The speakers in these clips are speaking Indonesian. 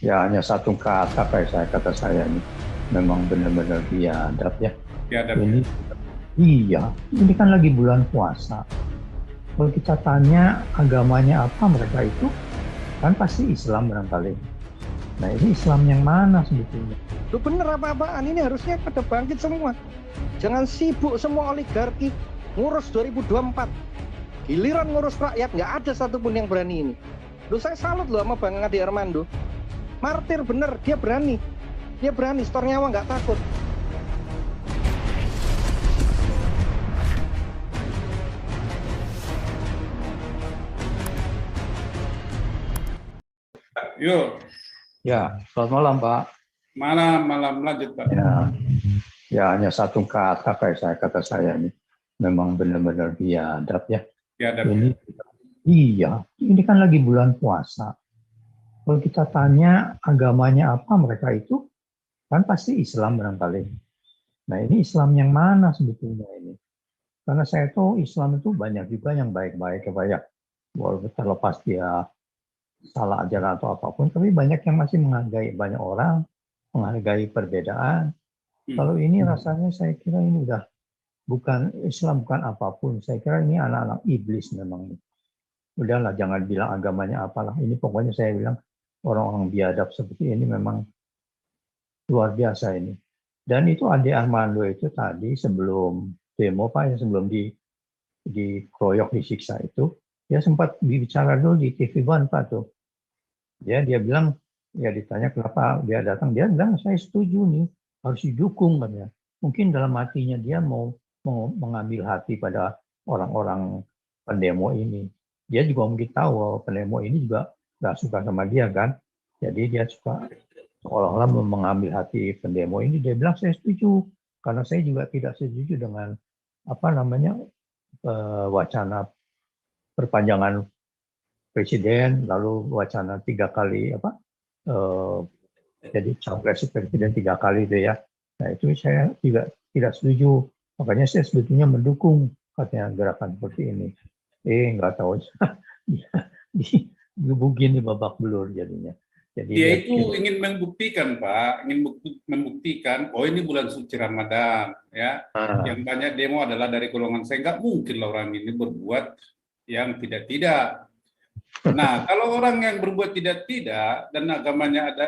Ya hanya satu kata kata saya ini memang benar-benar biadab ya. Biadab ya. Ini iya, ini kan lagi bulan puasa. Kalau kita tanya agamanya apa mereka itu kan pasti Islam barangkali. Nah ini Islam yang mana sebetulnya? Lu bener apa-apaan, ini harusnya pada bangkit semua. Jangan sibuk semua oligarki ngurus 2024. Giliran ngurus rakyat nggak ada satupun yang berani ini. Lu saya salut loh sama Bang Adi Armando. Martir bener, dia berani. Dia berani, setor nyawa nggak takut. Yuk, Ya, selamat malam Pak. malam lanjut Pak. Ya hanya satu kata kata saya ini memang benar-benar biadab ya. Biadab ya. Ini iya, ini kan lagi bulan puasa. Kalau kita tanya agamanya apa mereka itu kan pasti Islam barangkali. Nah ini Islam yang mana sebetulnya ini? Karena saya tahu Islam itu banyak juga yang baik-baik ya Pak ya. Walaupun terlepas dia salah ajaran atau apapun, tapi banyak yang masih menghargai banyak orang, menghargai perbedaan. Kalau ini rasanya saya kira ini udah bukan Islam, bukan apapun. Saya kira ini anak-anak iblis memang. Udahlah, jangan bilang agamanya apalah. Ini pokoknya saya bilang orang-orang biadab seperti ini memang luar biasa ini. Dan itu Ade Armando itu tadi sebelum demo Pak, sebelum dikeroyok, disiksa itu, dia sempat bicara dulu di TV One Pak tuh. Dia bilang, ya ditanya kenapa dia datang, dia bilang saya setuju nih, harus didukung katanya. Mungkin dalam hatinya dia mau mengambil hati pada orang-orang pendemo ini. Dia juga mungkin tahu bahwa pendemo ini juga nggak suka sama dia kan. Jadi dia suka seolah-olah mengambil hati pendemo ini. Dia bilang saya setuju karena saya juga tidak setuju dengan apa namanya wacana perpanjangan presiden, lalu wacana 3 kali jadi capres presiden 3 kali itu ya. Nah itu saya juga tidak setuju. Makanya saya sebetulnya mendukung katanya gerakan seperti ini. Nggak tahu digebukin di babak belur jadinya. Jadi Dia itu ingin membuktikan Pak, membuktikan, oh ini bulan suci Ramadan ya. Yang banyak demo adalah dari golongan saya, nggak mungkin lah orang ini berbuat yang tidak-tidak. Nah, kalau orang yang berbuat tidak-tidak dan agamanya ada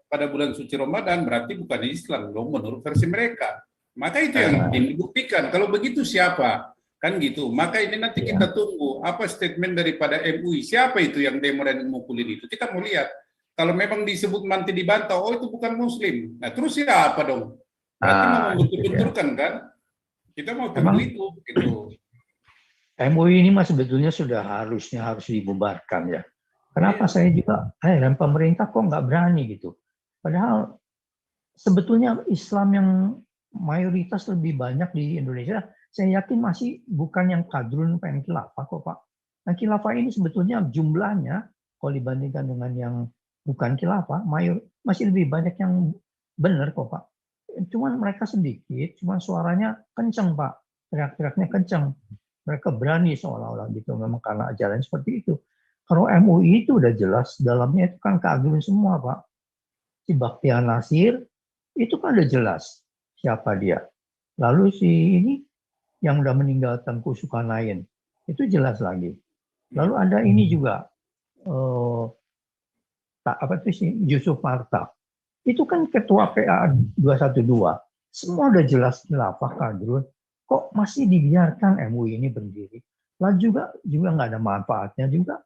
pada bulan suci Ramadan berarti bukan Islam dong menurut versi mereka. Maka itu yang ingin dibuktikan. Kalau begitu siapa? Kan gitu. Maka ini nanti kita tunggu apa statement daripada MUI. Siapa itu yang demo dan memukulin itu? Kita mau lihat. Kalau memang disebut nanti dibantah, oh itu bukan Muslim. Nah terus siapa dong? Berarti mau membentur-benturkan kan? Kita mau tunggu itu. Gitu. MUI ini mas sebetulnya sudah harusnya harus dibubarkan ya. Kenapa saya juga, dan pemerintah kok nggak berani gitu. Padahal sebetulnya Islam yang mayoritas lebih banyak di Indonesia, saya yakin masih bukan yang kadrun pengen khilafah kok Pak. Nah khilafah ini sebetulnya jumlahnya kalau dibandingkan dengan yang bukan khilafah, masih lebih banyak yang benar kok Pak. Cuman mereka sedikit, cuman suaranya kenceng Pak, teriak-teriaknya kenceng. Mereka berani seolah-olah gitu, memang karena ajaran seperti itu. Kalau MUI itu udah jelas, dalamnya itu kan keagungan semua Pak. Si Bakhtiar Nasir, itu kan udah jelas siapa dia. Lalu si ini yang udah meninggal Tengku Zulkarnain, itu jelas lagi. Lalu ada ini juga, apa itu sih, Yusuf Marta. Itu kan ketua PA 212. Semua udah jelas khilafah kadrun. Kok masih dibiarkan MUI ini berdiri? Lalu juga nggak ada manfaatnya juga.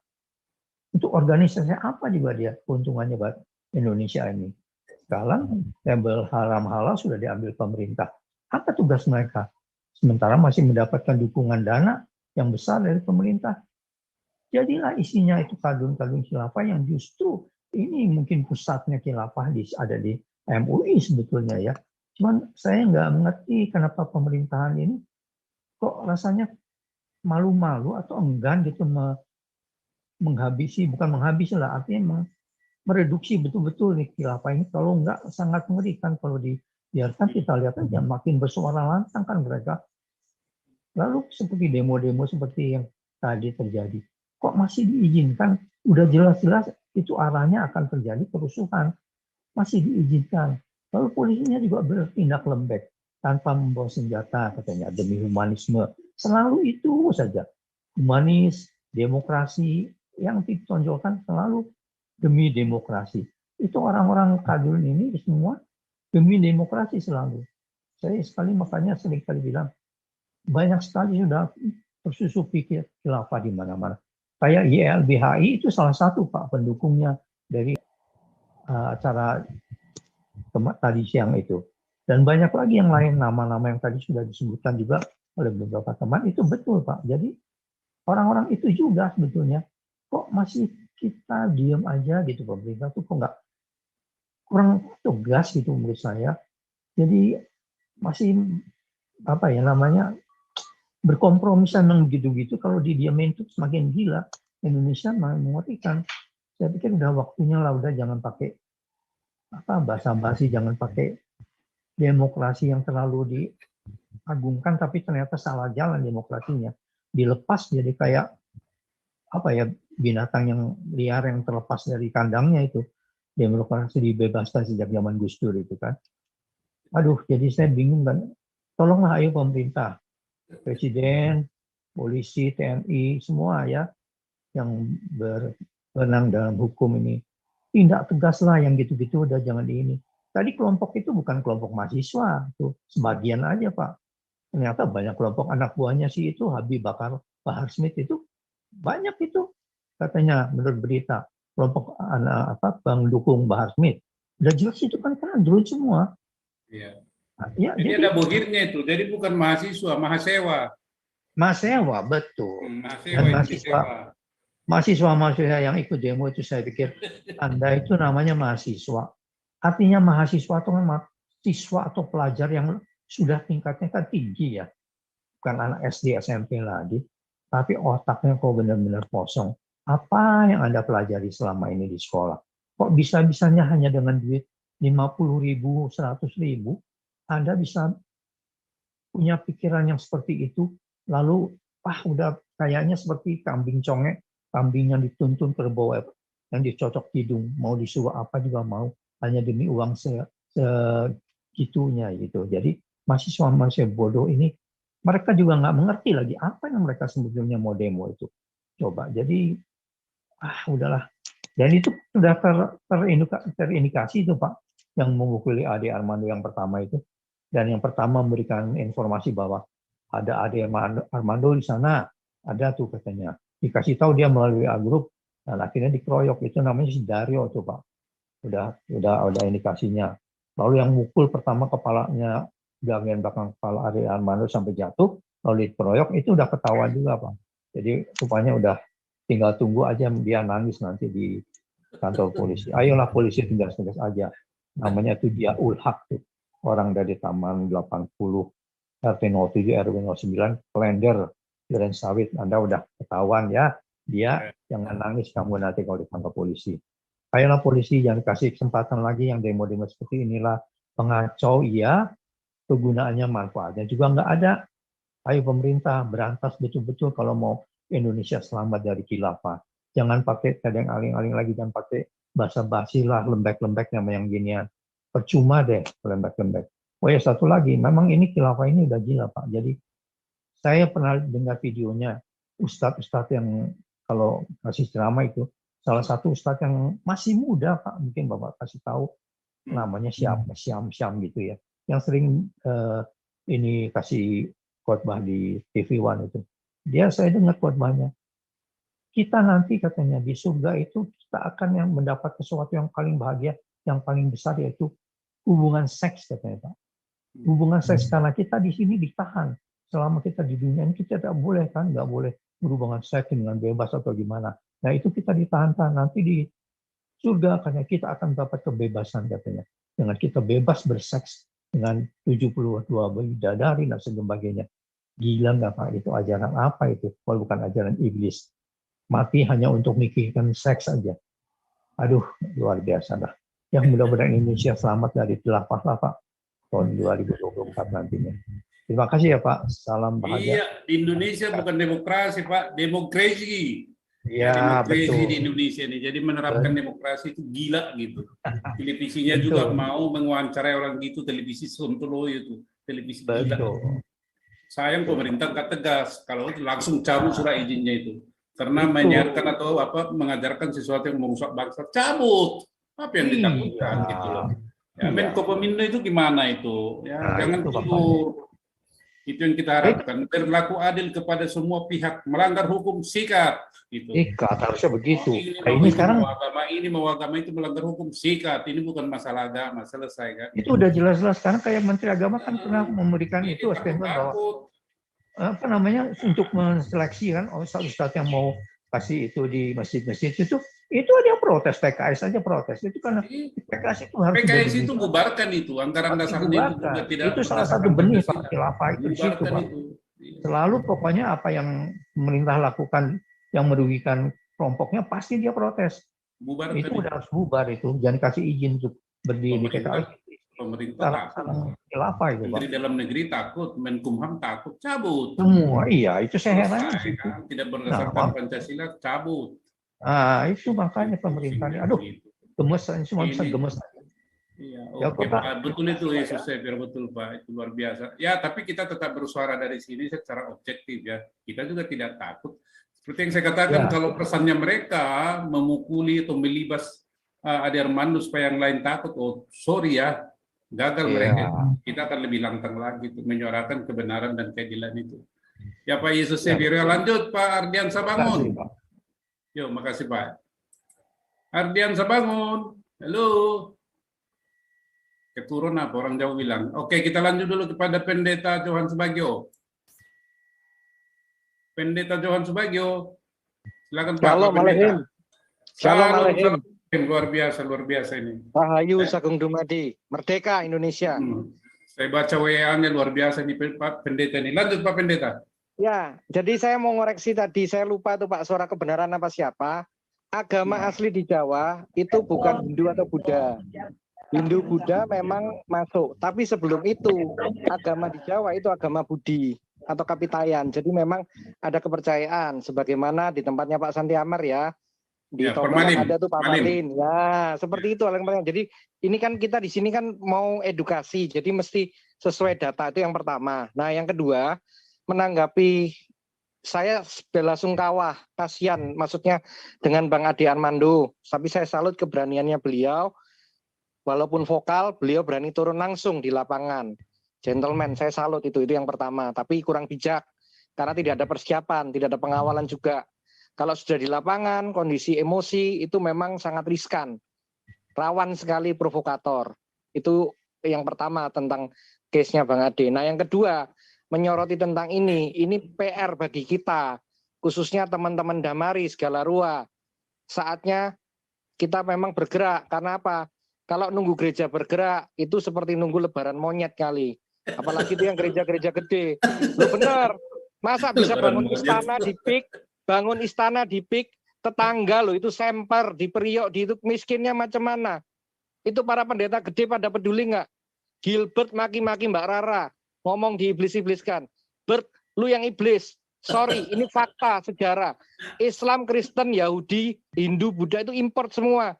Untuk organisasi apa juga dia keuntungannya buat Indonesia ini? Sekarang label haram halal sudah diambil pemerintah. Apa tugas mereka? Sementara masih mendapatkan dukungan dana yang besar dari pemerintah. Jadilah isinya itu kadrun-kadrun khilafah yang justru ini mungkin pusatnya khilafah ada di MUI sebetulnya ya. Cuman saya nggak mengerti kenapa pemerintahan ini kok rasanya malu-malu atau enggan gitu bukan menghabisi lah, artinya mereduksi betul-betul nih khilafah ini. Kalau nggak sangat mengerikan kalau dibiarkan. Kita lihat aja makin bersuara lantang kan mereka. Lalu seperti demo-demo seperti yang tadi terjadi, kok masih diizinkan? Udah jelas-jelas itu arahnya akan terjadi kerusuhan. Masih diizinkan. Lalu polisinya juga bertindak lembek tanpa membawa senjata, katanya, demi humanisme. Selalu itu saja. Humanis, demokrasi, yang ditonjolkan selalu demi demokrasi. Itu orang-orang kadrun ini semua demi demokrasi selalu. Saya sekali makanya sering kali bilang, banyak sekali sudah tersusup pikir khilafah di mana-mana. Kayak YLBHI itu salah satu Pak pendukungnya dari acara tadi siang itu. Dan banyak lagi yang lain, nama-nama yang tadi sudah disebutkan juga oleh beberapa teman, itu betul Pak. Jadi orang-orang itu juga sebetulnya, kok masih kita diam aja gitu, pemerintah tuh kok nggak, kurang tegas gitu menurut saya. Jadi masih apa ya namanya, berkompromi sama gitu-gitu, kalau didiamin itu semakin gila. Indonesia mengerikan. Saya pikir udah waktunya lah, udah jangan pakai basa-basi, jangan pakai demokrasi yang terlalu diagungkan tapi ternyata salah jalan demokrasinya. Dilepas jadi kayak binatang yang liar yang terlepas dari kandangnya itu. Demokrasi dibebaskan sejak zaman Gus Dur itu kan. Aduh, jadi saya bingung kan. Tolonglah ayo pemerintah, presiden, polisi, TNI, semua ya yang berwenang dalam hukum ini. Tindak tegaslah yang gitu-gitu, udah jangan di ini. Tadi kelompok itu bukan kelompok mahasiswa, itu sebagian aja Pak. Ternyata banyak kelompok anak buahnya sih itu, Habib Bahar Smith itu banyak itu katanya menurut berita kelompok anak pendukung Bahar Smith. Udah jelas itu kan kadrun semua. Iya. Ya, jadi ada bohirnya itu, jadi bukan mahasiswa, mahasewa. Mahasewa, betul. Mahasewa, mahasiswa yang ikut demo itu saya pikir Anda itu namanya mahasiswa. Artinya mahasiswa atau siswa atau pelajar yang sudah tingkatnya kan tinggi ya. Bukan anak SD, SMP lagi. Tapi otaknya kok benar-benar kosong. Apa yang Anda pelajari selama ini di sekolah? Kok bisa-bisanya hanya dengan duit 50.000, 100.000, Anda bisa punya pikiran yang seperti itu, lalu udah kayaknya seperti kambing congek, kambing yang dituntun ke bawah, yang dicocok hidung, mau disuruh apa juga mau, hanya demi uang segitunya gitu. Jadi mahasiswa bodoh ini, mereka juga nggak mengerti lagi apa yang mereka sebetulnya mau demo itu. Coba, jadi udahlah. Dan itu sudah terindikasi itu Pak, yang memukuli Ade Armando yang pertama itu. Dan yang pertama memberikan informasi bahwa ada Ade Armando di sana, ada tuh katanya. Dikasih tahu dia melalui grup, dan akhirnya dikeroyok. Itu namanya si Dario tuh Pak. Udah indikasinya. Lalu yang mukul pertama kepalanya, bagian belakang kepala Ade Armando sampai jatuh, lalu dikeroyok, itu udah ketahuan juga Pak. Jadi rupanya udah tinggal tunggu aja dia nangis nanti di kantor polisi. Ayolah polisi tegas-tegas aja. Namanya itu dia Ulhak tuh. Orang dari Taman 80, RT 07, RW 09, Klender, Duren Sawit. Anda udah ketahuan ya. Dia jangan nangis kamu nanti kalau ditangkap polisi. Ayolah polisi, jangan kasih kesempatan lagi yang demo-demo seperti inilah. Pengacau, iya. Kegunaannya, manfaatnya juga nggak ada. Ayo pemerintah, berantas betul-betul kalau mau Indonesia selamat dari khilafah. Jangan pakai tedeng aling-aling lagi, jangan pakai basa-basi lah, lembek-lembek nama yang ginian. Percuma deh, lembek-lembek. Oh ya, satu lagi, memang ini khilafah ini udah gila Pak. Jadi saya pernah dengar videonya ustadz-ustadz yang kalau kasih ceramah itu, salah satu ustadz yang masih muda Pak, mungkin Bapak kasih tahu namanya Syam gitu ya, yang sering ini kasih khotbah di TV One itu. Saya dengar khotbahnya. Kita nanti katanya di surga itu kita akan yang mendapat sesuatu yang paling bahagia, yang paling besar, yaitu hubungan seks katanya Pak. Hubungan seks, karena kita di sini ditahan. Selama kita di dunia ini kita tidak boleh kan, nggak boleh berhubungan seks dengan bebas atau gimana. Nah itu kita ditahan-tahan. Nanti di surga katanya kita akan dapat kebebasan katanya. Dengan kita bebas berseks dengan 72 bidadari dan sebagainya. Gila nggak Pak? Itu ajaran apa itu? Kalau bukan ajaran iblis. Mati hanya untuk mikirkan seks saja. Aduh, luar biasa dah. Yang mudah-mudahan Indonesia selamat dari khilafah lah Pak. Tahun 2024 nantinya. Terima kasih ya Pak. Salam bahagia. Iya, Indonesia bukan demokrasi Pak, demokrasi. Ya, Demokrasi betul. di Indonesia nih. Jadi menerapkan demokrasi itu gila gitu. Televisinya Betul. juga mau mewawancarai orang gitu, televisi Sontoloyo itu, televisi gila. Betul. Sayang pemerintah nggak tegas, kalau itu langsung cabut surat izinnya itu. Karena Itu. menyiarkan atau mengajarkan sesuatu yang merusak bangsa, cabut. Apa yang ditakutkan gitu loh. Ya, Iya. Menko Pemindahan itu gimana itu? Ya, Nah, jangan itu tidur. Itu yang kita harapkan. Berlaku adil kepada semua pihak. Melanggar hukum, sikat. Gitu. Ikat harusnya begitu. Ini Sekarang mau agama itu melanggar hukum, sikat. Ini bukan masalah agama, selesai kan? itu udah jelas-jelas. Karena kayak Menteri Agama kan pernah memberikan Ini itu statement bahwa takut. apa namanya untuk menseleksi kan ustadz yang mau kasih itu di masjid-masjid itu dia protes, PKS aja protes itu karena PKS itu harus PKS itu bubarkan itu, anggaran dasarnya itu juga tidak itu salah satu benih Pak khilafah itu di situ Pak. Itu. Selalu pokoknya apa yang pemerintah lakukan yang merugikan kelompoknya pasti dia protes. Bubarkan itu udah harus bubar itu, jangan kasih izin untuk berdiri di PKS. Pemerintah takut, khilafah itu Pak. Menteri Dalam Negeri takut, Menkumham takut, cabut. Semua, iya itu saya heran. Kan? Tidak berdasarkan Pancasila, cabut. Itu makanya pemerintah, aduh, gemes, semua bisa gemes. Iya, oke Pak, betul itu Yesus saya betul Pak, itu luar biasa. Ya, tapi kita tetap bersuara dari sini secara objektif ya. Kita juga tidak takut. Seperti yang saya katakan, kalau pesannya mereka memukuli atau melibas Ade Armando supaya yang lain takut, oh sorry ya, gagal mereka. Kita akan lebih lantang lagi untuk menyuarakan kebenaran dan keadilan itu. Ya Pak Yesus Severo, lanjut Pak Ardian Sabangun. Yo, makasih Pak. Ardian Sabangun, halo. Keturun apa orang Jawa bilang. Oke, kita lanjut dulu kepada Pendeta Johan Subagio. Pendeta Johan Subagio, silakan Pak. Shalom alaikum. Shalom alaikum. Luar biasa ini. Rahayu Sagung Dumadi, Merdeka Indonesia. Saya baca WA-nya luar biasa nih Pak Pendeta ini. Lanjut Pak Pendeta. Ya, jadi saya mau ngoreksi tadi, saya lupa tuh Pak, suara kebenaran apa siapa. Agama asli di Jawa itu bukan Hindu atau Buddha. Hindu Buddha memang masuk, tapi sebelum itu agama di Jawa itu agama Budi atau Kapitayan. Jadi memang ada kepercayaan sebagaimana di tempatnya Pak Santi Amar ya. Di Tomat ada tuh Pak Malin. Ya, seperti itu yang penting. Jadi ini kan kita di sini kan mau edukasi, jadi mesti sesuai data, itu yang pertama. Nah, yang kedua, menanggapi saya bela sungkawa, kasihan maksudnya dengan Bang Ade Armando. Tapi saya salut keberaniannya beliau. Walaupun vokal, beliau berani turun langsung di lapangan. Gentleman, saya salut itu yang pertama. Tapi kurang bijak karena tidak ada persiapan, tidak ada pengawalan juga. Kalau sudah di lapangan, kondisi emosi itu memang sangat riskan. Rawan sekali provokator. Itu yang pertama tentang case-nya Bang Ade. Nah yang kedua, menyoroti tentang ini PR bagi kita. Khususnya teman-teman Damari, Galarua. Saatnya kita memang bergerak. Karena apa? Kalau nunggu gereja bergerak, itu seperti nunggu lebaran monyet kali. Apalagi itu yang gereja-gereja gede. Loh benar, masa bisa bangun istana di PIK, tetangga loh itu semper, di Priok, di itu miskinnya macam mana. Itu para pendeta gede pada peduli nggak? Gilbert maki-maki Mbak Rara, ngomong diiblis-ibliskan. Bert, lu yang iblis. Sorry, ini fakta, sejarah. Islam, Kristen, Yahudi, Hindu, Buddha itu import semua.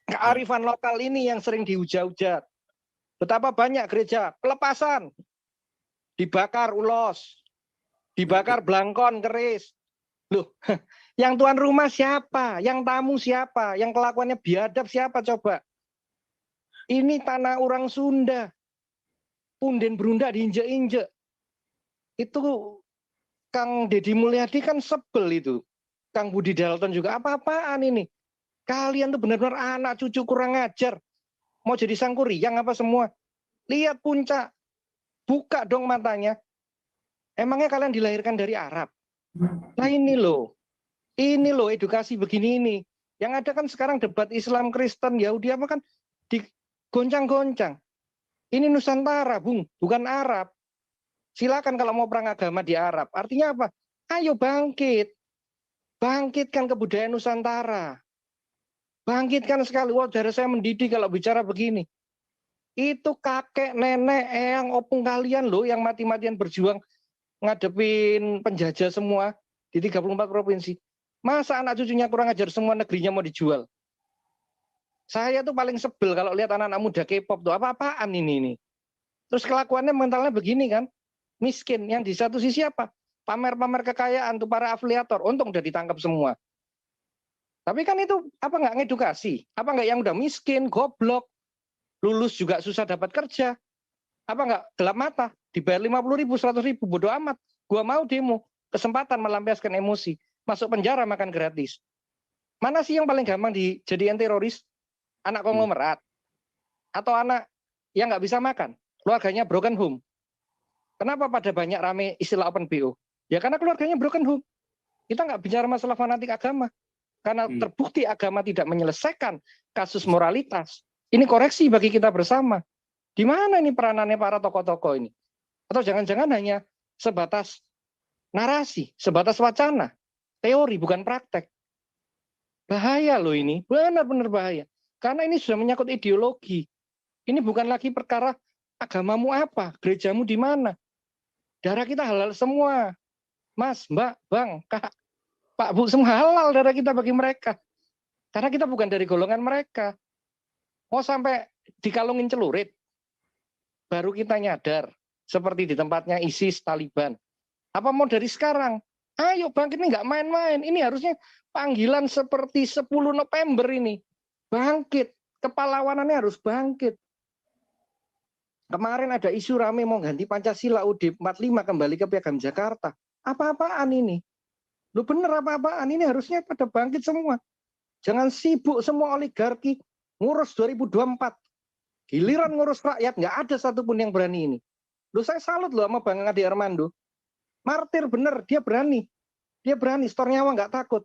Kearifan lokal ini yang sering dihujat-hujat. Betapa banyak gereja pelepasan, dibakar ulos, dibakar Blangkon, Keris. Loh, yang tuan rumah siapa? Yang tamu siapa? Yang kelakuannya biadab siapa coba? Ini tanah orang Sunda. Punden Brunda diinjek-injek. Itu Kang Deddy Mulyadi kan sebel itu. Kang Budi Dalton juga apa-apaan ini? Kalian tuh benar-benar anak cucu kurang ajar. Mau jadi sangkuriang apa semua? Lihat puncak. Buka dong matanya. Emangnya kalian dilahirkan dari Arab? Nah ini loh edukasi begini ini. Yang ada kan sekarang debat Islam, Kristen, Yahudi apa kan digoncang-goncang. Ini Nusantara, Bung, bukan Arab. Silakan kalau mau perang agama di Arab. Artinya apa? Ayo bangkit. Bangkitkan kebudayaan Nusantara. Bangkitkan sekali. Wah, darah saya mendidih kalau bicara begini. Itu kakek, nenek, eyang, opung kalian loh yang mati-matian berjuang ngadepin penjajah semua di 34 provinsi. Masa anak cucunya kurang ajar semua negerinya mau dijual? Saya tuh paling sebel kalau lihat anak-anak muda K-pop tuh, apa-apaan ini. Terus kelakuannya mentalnya begini kan, miskin. Yang di satu sisi apa? Pamer-pamer kekayaan tuh para afiliator, untung udah ditangkap semua. Tapi kan itu apa nggak ngedukasi? Apa nggak yang udah miskin, goblok, lulus juga susah dapat kerja? Apa nggak gelap mata? Dibayar 50.000, 100.000, bodo amat. Gua mau demo, kesempatan melampiaskan emosi, masuk penjara makan gratis. Mana sih yang paling gampang dijadiin teroris? Anak konglomerat atau anak yang nggak bisa makan, keluarganya broken home. Kenapa pada banyak rame istilah open BO? Ya karena keluarganya broken home. Kita nggak bicara masalah fanatik agama, karena terbukti agama tidak menyelesaikan kasus moralitas. Ini koreksi bagi kita bersama. Di mana ini peranannya para tokoh-tokoh ini? Atau jangan-jangan hanya sebatas narasi, sebatas wacana, teori bukan praktek. Bahaya loh ini, benar-benar bahaya. Karena ini sudah menyangkut ideologi. Ini bukan lagi perkara agamamu apa, gerejamu di mana. Darah kita halal semua. Mas, Mbak, Bang, Kak, Pak, Bu, semua halal darah kita bagi mereka. Karena kita bukan dari golongan mereka. Mau sampai dikalungin celurit, baru kita nyadar. Seperti di tempatnya ISIS, Taliban. Apa mau dari sekarang? Ayo bangkit, ini nggak main-main. Ini harusnya panggilan seperti 10 November ini. Bangkit, kepahlawanannya harus bangkit. Kemarin ada isu rame mau ganti Pancasila UUD 45 kembali ke Piagam Jakarta. Apa-apaan ini? Lu bener apa-apaan? Ini harusnya pada bangkit semua. Jangan sibuk semua oligarki ngurus 2024. Giliran ngurus rakyat, nggak ada satupun yang berani ini. Lu saya salut loh sama Bang Ade Armando. Martir bener, dia berani. Dia berani, store nyawa nggak takut.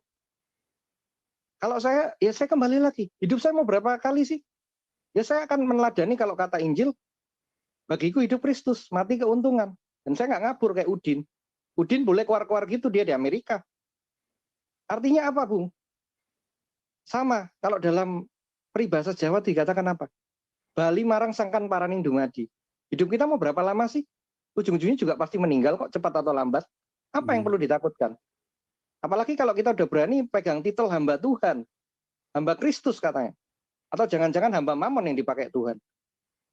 Kalau saya, ya saya kembali lagi. Hidup saya mau berapa kali sih? Ya saya akan meneladani kalau kata Injil, bagiku hidup Kristus, mati keuntungan. Dan saya nggak ngabur kayak Udin. Udin boleh keluar-keluar gitu, dia di Amerika. Artinya apa, Bung? Sama, kalau dalam peribahasa Jawa dikatakan apa? Bali marang sangkan paraning dumadi. Hidup kita mau berapa lama sih? Ujung-ujungnya juga pasti meninggal kok, cepat atau lambat. Apa yang perlu ditakutkan? Apalagi kalau kita udah berani pegang titel hamba Tuhan. Hamba Kristus katanya. Atau jangan-jangan hamba Mammon yang dipakai Tuhan.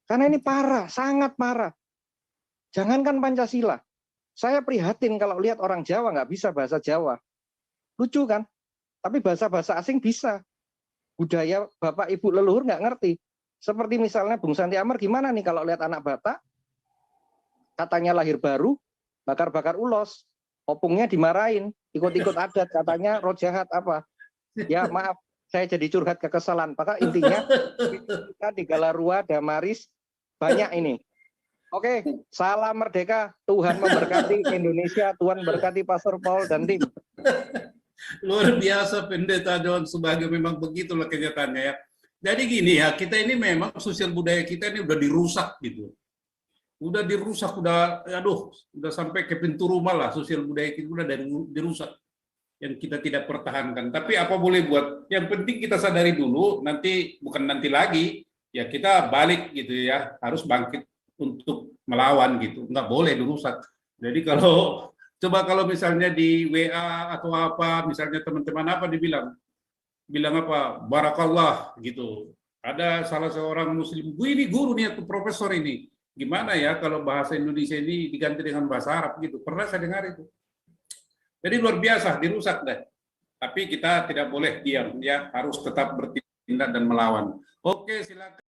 Karena ini parah, sangat parah. Jangankan Pancasila. Saya prihatin kalau lihat orang Jawa nggak bisa bahasa Jawa. Lucu kan? Tapi bahasa-bahasa asing bisa. Budaya Bapak Ibu leluhur nggak ngerti. Seperti misalnya Bung Santi Amar gimana nih kalau lihat anak Batak, katanya lahir baru, bakar-bakar ulos, opungnya dimarahin, ikut-ikut adat, katanya roh jahat apa. Ya maaf, saya jadi curhat kekesalan. Maka intinya kita di Galarua, Damaris, banyak ini. Oke, salam merdeka, Tuhan memberkati Indonesia, Tuhan berkati Pastor Paul dan tim. Luar biasa Pendeta Don, sebagai memang begitulah kenyataannya ya. Jadi gini ya, kita ini memang sosial budaya kita ini udah dirusak gitu. Udah dirusak, udah sampai ke pintu rumah lah, sosial budaya kita udah dirusak. Yang kita tidak pertahankan. Tapi apa boleh buat, yang penting kita sadari dulu, nanti bukan nanti lagi, ya kita balik gitu ya, harus bangkit untuk melawan gitu, nggak boleh dirusak. Jadi kalau misalnya di WA atau apa, misalnya teman-teman apa bilang apa, barakallah gitu. Ada salah seorang muslim, ini guru nih atau profesor ini, gimana ya kalau bahasa Indonesia ini diganti dengan bahasa Arab gitu. Pernah saya dengar itu. Jadi luar biasa, dirusak deh. Tapi kita tidak boleh diam, ya harus tetap bertindak dan melawan. Oke, silakan.